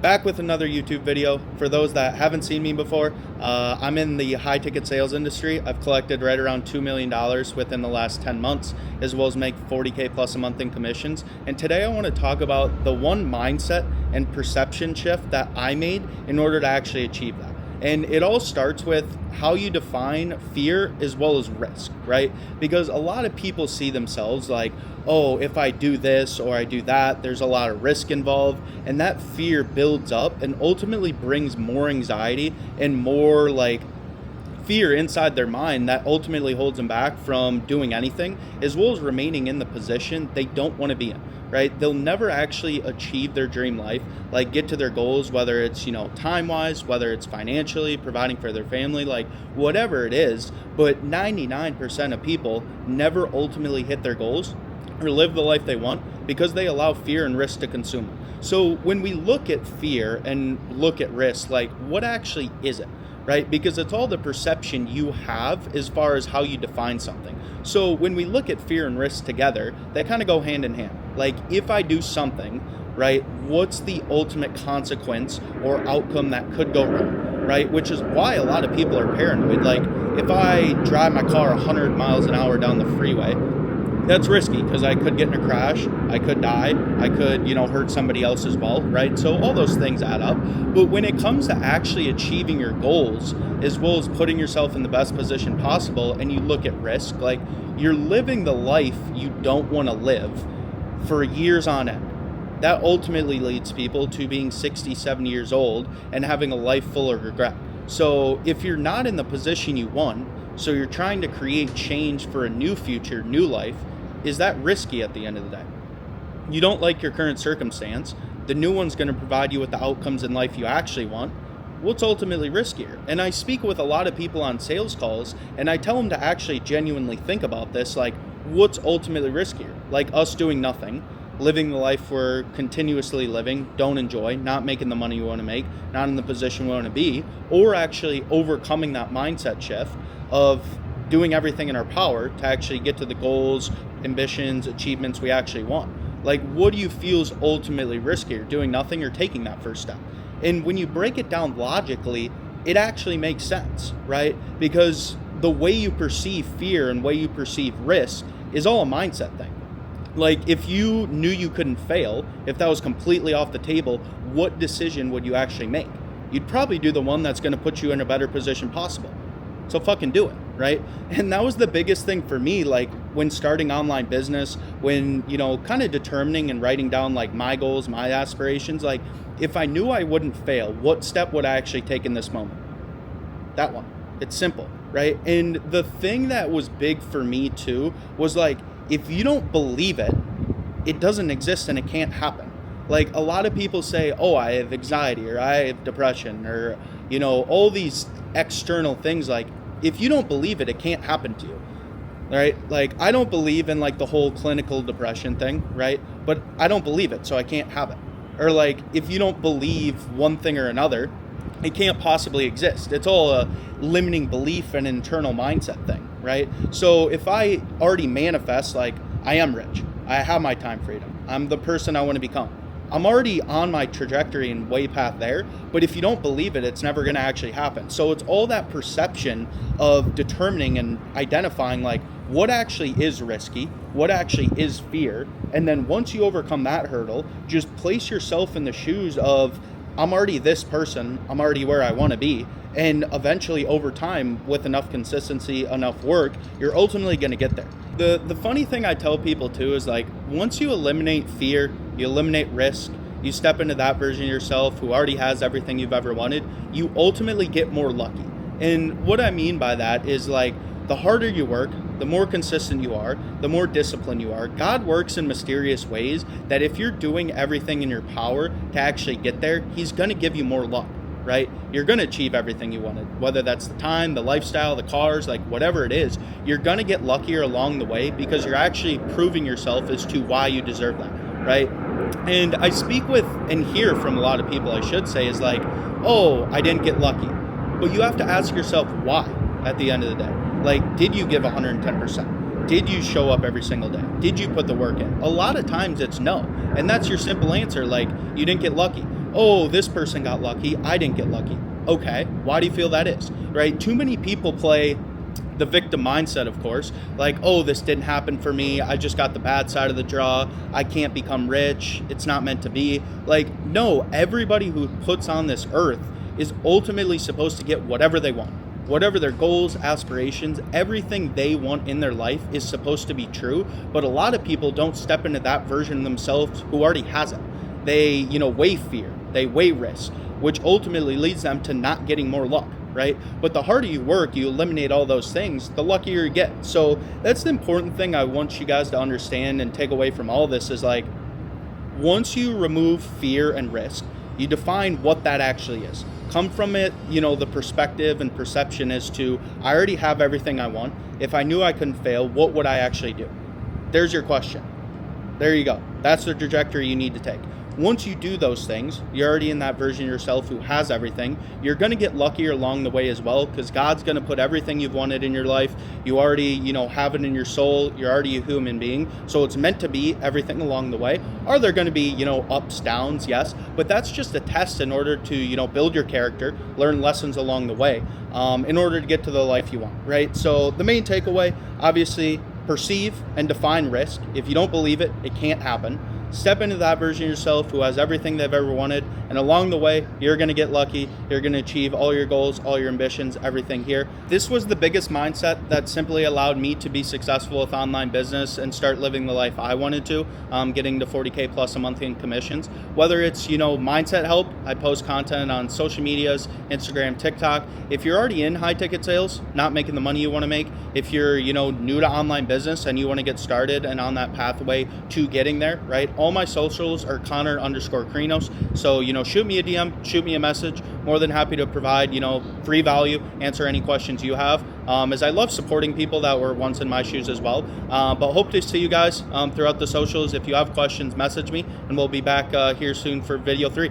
Back with another YouTube video. For those that haven't seen me before, I'm in the high ticket sales industry. I've collected right around $2 million within the last 10 months, as well as make 40K plus a month in commissions. And today I want to talk about the one mindset and perception shift that I made in order to actually achieve that. And it all starts with how you define fear as well as risk, right? Because a lot of people see themselves like, oh, if I do this or I do that, there's a lot of risk involved. And that fear builds up and ultimately brings more anxiety and more like fear inside their mind that ultimately holds them back from doing anything, as well as remaining in the position they don't want to be in, right? They'll never actually achieve their dream life, like get to their goals, whether it's, time-wise, whether it's financially, providing for their family, like whatever it is. But 99% of people never ultimately hit their goals or live the life they want because they allow fear and risk to consume them. So when we look at fear and look at risk, like what actually is it? Right? Because it's all the perception you have as far as how you define something. So when we look at fear and risk together, they kind of go hand in hand. Like if I do something, right, what's the ultimate consequence or outcome that could go wrong, right? Which is why a lot of people are paranoid. Like if I drive my car 100 miles an hour down the freeway, that's risky because I could get in a crash, I could die, I could, hurt somebody else as well, right? So all those things add up. But when it comes to actually achieving your goals, as well as putting yourself in the best position possible, and you look at risk, like you're living the life you don't want to live for years on end. That ultimately leads people to being 60, 70 years old and having a life full of regret. So if you're not in the position you want, so you're trying to create change for a new future, new life, is that risky at the end of the day? You don't like your current circumstance. The new one's going to provide you with the outcomes in life you actually want. What's ultimately riskier? And I speak with a lot of people on sales calls, and I tell them to actually genuinely think about this, like what's ultimately riskier? Like us doing nothing, living the life we're continuously living, don't enjoy, not making the money you want to make, not in the position we want to be, or actually overcoming that mindset shift of doing everything in our power to actually get to the goals, ambitions, achievements we actually want. Like, what do you feel is ultimately riskier, doing nothing or taking that first step? And when you break it down logically, it actually makes sense, right? Because the way you perceive fear and way you perceive risk is all a mindset thing. Like, if you knew you couldn't fail, if that was completely off the table, what decision would you actually make? You'd probably do the one that's going to put you in a better position possible. So fucking do it, right? And that was the biggest thing for me, like when starting online business, when, kind of determining and writing down like my goals, my aspirations, like if I knew I wouldn't fail, what step would I actually take in this moment? That one. It's simple, right? And the thing that was big for me too was like, if you don't believe it, it doesn't exist and it can't happen. Like a lot of people say, oh, I have anxiety or I have depression or, all these external things. Like if you don't believe it, it can't happen to you, right? Like I don't believe in like the whole clinical depression thing, right? But I don't believe it, so I can't have it. Or like if you don't believe one thing or another, it can't possibly exist. It's all a limiting belief and internal mindset thing, right? So if I already manifest like I am rich, I have my time freedom, I'm the person I want to become, I'm already on my trajectory and way path there, but if you don't believe it, it's never going to actually happen. So it's all that perception of determining and identifying like what actually is risky, what actually is fear. And then once you overcome that hurdle, just place yourself in the shoes of I'm already this person, I'm already where I want to be. And eventually over time, with enough consistency, enough work, you're ultimately going to get there. The funny thing I tell people too is like, once you eliminate fear, you eliminate risk, you step into that version of yourself who already has everything you've ever wanted, you ultimately get more lucky. And what I mean by that is like, the harder you work, the more consistent you are, the more disciplined you are. God works in mysterious ways that if you're doing everything in your power to actually get there, he's going to give you more luck, right? You're going to achieve everything you wanted, whether that's the time, the lifestyle, the cars, like whatever it is, you're going to get luckier along the way because you're actually proving yourself as to why you deserve that, right? And I speak with and hear from a lot of people, I should say, is like, oh, I didn't get lucky. But you have to ask yourself why at the end of the day. Like, did you give 110%? Did you show up every single day? Did you put the work in? A lot of times it's no. And that's your simple answer. Like, you didn't get lucky. Oh, this person got lucky. I didn't get lucky. Okay, why do you feel that is, right? Too many people play the victim mindset, of course, like, oh, this didn't happen for me. I just got the bad side of the draw. I can't become rich. It's not meant to be. Like, no, everybody who puts on this earth is ultimately supposed to get whatever they want. Whatever their goals, aspirations, everything they want in their life is supposed to be true. But a lot of people don't step into that version of themselves who already has it. They, weigh fear, they weigh risk, which ultimately leads them to not getting more luck, right? But the harder you work, you eliminate all those things, the luckier you get. So that's the important thing I want you guys to understand and take away from all this is like, once you remove fear and risk, you define what that actually is. Come from it, the perspective and perception as to, I already have everything I want. If I knew I couldn't fail, what would I actually do? There's your question. There you go. That's the trajectory you need to take. Once you do those things, you're already in that version of yourself who has everything. You're going to get luckier along the way as well, because God's going to put everything you've wanted in your life. You already, have it in your soul. You're already a human being. So it's meant to be everything along the way. Are there going to be, ups, downs? Yes. But that's just a test in order to, build your character, learn lessons along the way, in order to get to the life you want, right? So the main takeaway, obviously, perceive and define risk. If you don't believe it, it can't happen. Step into that version of yourself who has everything they've ever wanted, and along the way, you're going to get lucky. You're going to achieve all your goals, all your ambitions, everything here. This was the biggest mindset that simply allowed me to be successful with online business and start living the life I wanted to, getting to 40K plus a month in commissions. Whether it's, mindset help, I post content on social medias, Instagram, TikTok. If you're already in high ticket sales, not making the money you want to make, if you're, new to online business and you want to get started and on that pathway to getting there, right? All my socials are Connor_Krinos. So, shoot me a DM, shoot me a message. More than happy to provide, free value, answer any questions you have. As I love supporting people that were once in my shoes as well. But hope to see you guys throughout the socials. If you have questions, message me, and we'll be back here soon for video 3.